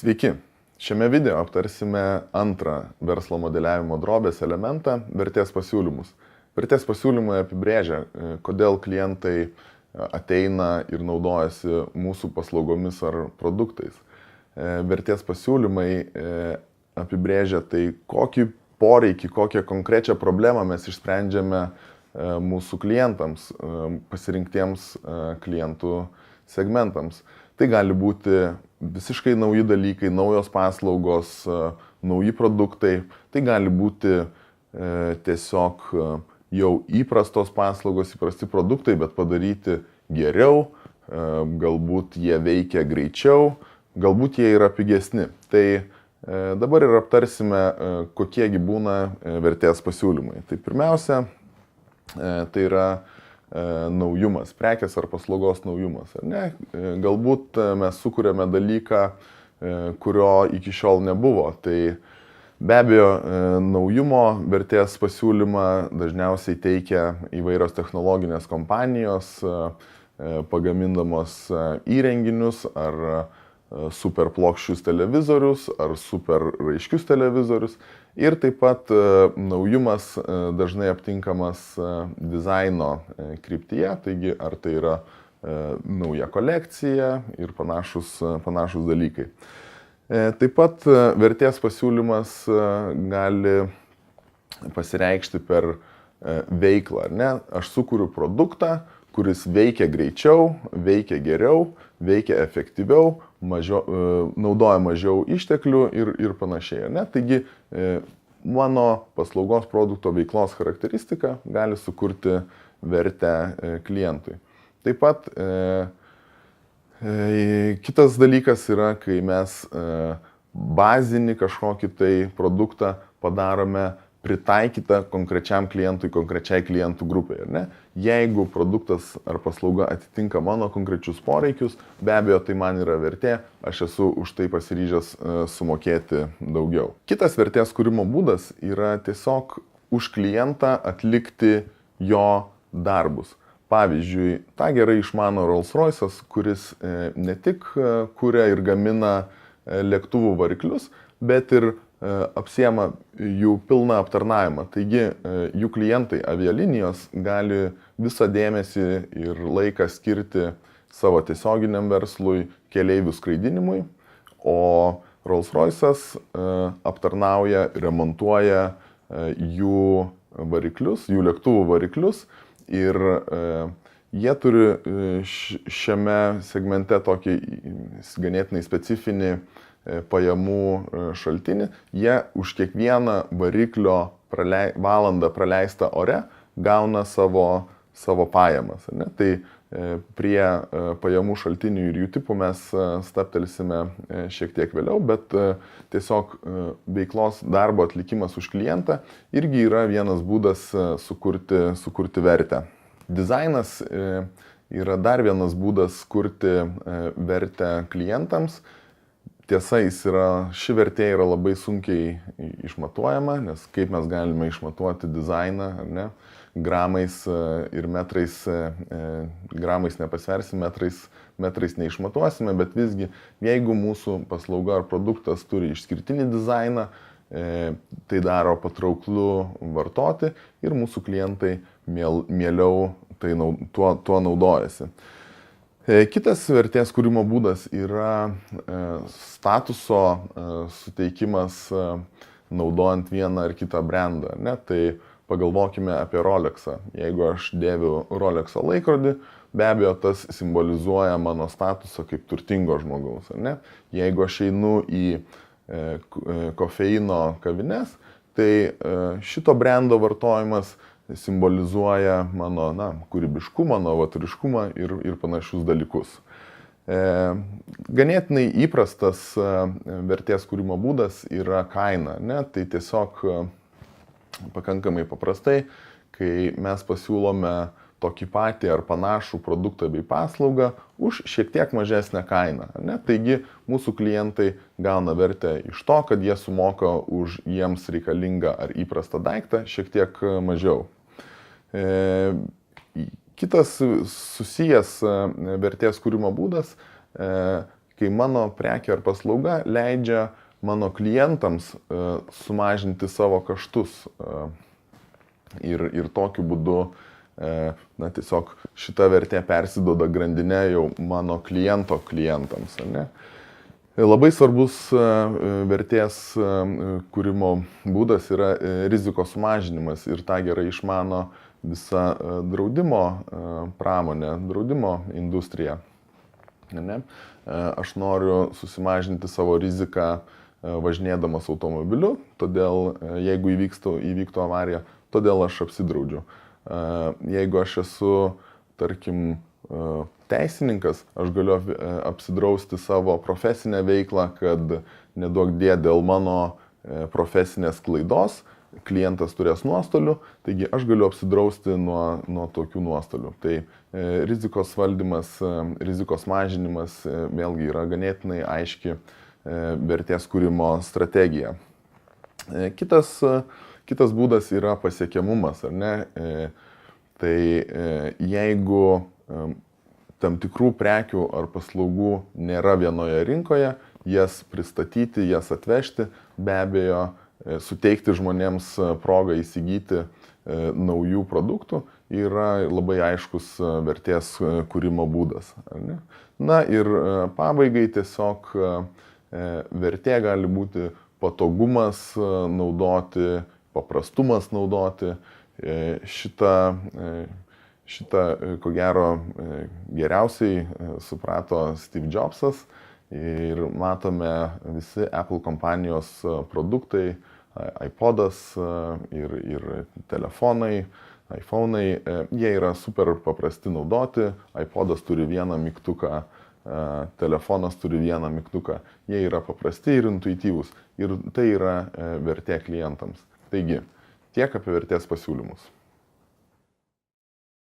Sveiki! Šiame video aptarsime antrą verslo modeliavimo drobės elementą – vertės pasiūlymus. Vertės pasiūlymai apibrėžia, kodėl klientai ateina ir naudojasi mūsų paslaugomis ar produktais. Vertės pasiūlymai apibrėžia tai, kokį poreikį, kokią konkrečią problemą mes išsprendžiame mūsų klientams, pasirinktiems klientų segmentams. Tai gali būti visiškai nauji dalykai, naujos paslaugos, nauji produktai. Tai gali būti tiesiog jau įprastos paslaugos, įprasti produktai, bet padaryti geriau, galbūt jie veikia greičiau, galbūt jie yra pigesni. Tai dabar ir aptarsime, kokiegi būna vertės pasiūlymai. Tai pirmiausia, tai yra naujumas, prekės ar paslaugos naujumas. Ar ne? Galbūt mes sukūrėme dalyką, kurio iki šiol nebuvo. Tai be abejo, naujumo vertės pasiūlymą dažniausiai teikia įvairios technologinės kompanijos, pagamindamos įrenginius ar super plokščius televizorius ar super raiškius televizorius. Ir taip pat naujumas dažnai aptinkamas dizaino kryptyje, taigi ar tai yra nauja kolekcija ir panašus dalykai. Taip pat vertės pasiūlymas gali pasireikšti per veiklą, ar ne? Aš sukuriu produktą, kuris veikia greičiau, veikia geriau, veikia efektyviau, naudoja mažiau išteklių ir panašiai. Ne? Taigi mano paslaugos produkto veiklos charakteristika gali sukurti vertę klientui. Taip pat kitas dalykas yra, kai mes bazinį kažkokį tai produktą padarome pritaikytą konkrečiam klientui, konkrečiai klientų grupai. Ar ne? Jeigu produktas ar paslauga atitinka mano konkrečius poreikius, be abejo, tai man yra vertė, aš esu už tai pasiryžęs sumokėti daugiau. Kitas vertės kūrimo būdas yra tiesiog už klientą atlikti jo darbus. Pavyzdžiui, tą gerai išmano Rolls-Royce'as, kuris ne tik kuria ir gamina lėktuvų variklius, bet ir apsiema jų pilną aptarnavimą. Taigi jų klientai, avialinijos, gali visą dėmesį ir laiką skirti savo tiesioginiam verslui, keleivių skraidinimui, o Rolls-Royce'as aptarnauja, remontuoja jų variklius, jų lėktuvų variklius ir jie turi šiame segmente tokį ganėtinai specifinį pajamų šaltinį. Jie už kiekvieną variklio valandą praleistą ore gauna savo pajamas. Ne? Tai prie pajamų šaltinių ir jų tipų mes stabtelsime šiek tiek vėliau, bet tiesiog veiklos darbo atlikimas už klientą irgi yra vienas būdas sukurti vertę. Dizainas yra dar vienas būdas kurti vertę klientams. Tiesa, ši vertė yra labai sunkiai išmatuojama, nes kaip mes galime išmatuoti dizainą, ar ne? Gramais ir metrais, gramais nepasversim, metrais neišmatuosime, bet visgi, jeigu mūsų paslauga ar produktas turi išskirtinį dizainą, tai daro patrauklu vartoti ir mūsų klientai mieliau tuo naudojasi. Kitas vertės kūrimo būdas yra statuso suteikimas naudojant vieną ar kitą brandą. Ne? Tai pagalvokime apie Rolexą. Jeigu aš dėviu Rolexo laikrodį, be abejo, tas simbolizuoja mano statusą kaip turtingo žmogaus. Ne? Jeigu aš einu į kofeino kavines, tai šito brando vartojimas simbolizuoja mano kūrybiškumą, novatoriškumą ir panašius dalykus. Ganėtinai įprastas vertės kūrimo būdas yra kaina. Ne? Tai tiesiog pakankamai paprastai, kai mes pasiūlome tokį patį ar panašų produktą bei paslaugą už šiek tiek mažesnę kainą. Ne? Taigi mūsų klientai gauna vertę iš to, kad jie sumoka už jiems reikalingą ar įprastą daiktą šiek tiek mažiau. Kitas susijęs vertės kūrimo būdas, kai mano prekė ar paslauga leidžia mano klientams sumažinti savo kaštus ir tokiu būdu tiesiog šita vertė persiduoda grandinė jau mano kliento klientams. Ne? Labai svarbus vertės kūrimo būdas yra rizikos sumažinimas ir tą gerai išmano visa draudimo pramonė, draudimo industrija. Ne? Aš noriu susimažinti savo riziką važinėdamas automobiliu, todėl jeigu įvyktų avarija, todėl aš apsidraudžiu. Jeigu aš esu, tarkim, teisininkas, aš galiu apsidrausti savo profesinę veiklą, kad neduok die dėl mano profesinės klaidos klientas turės nuostolių, taigi aš galiu apsidrausti nuo tokių nuostolių. Tai rizikos valdymas, rizikos mažinimas vėlgi yra ganėtinai aiški vertės kūrimo strategija. Kitas būdas yra pasiekiamumas, ar ne? Tai jeigu tam tikrų prekių ar paslaugų nėra vienoje rinkoje, jas pristatyti, jas atvežti, be abejo, suteikti žmonėms progą įsigyti naujų produktų yra labai aiškus vertės kūrimo būdas. Ar ne? Na ir pabaigai tiesiog vertė gali būti patogumas naudoti, paprastumas naudoti. Šitą, ko gero, geriausiai suprato Steve Jobsas ir matome visi Apple kompanijos produktai, iPodas ir telefonai, iPhone'ai, jie yra super paprasti naudoti, iPodas turi vieną mygtuką, telefonas turi vieną mygtuką, jie yra paprasti ir intuityvūs ir tai yra vertė klientams. Taigi, tiek apie vertės pasiūlymus.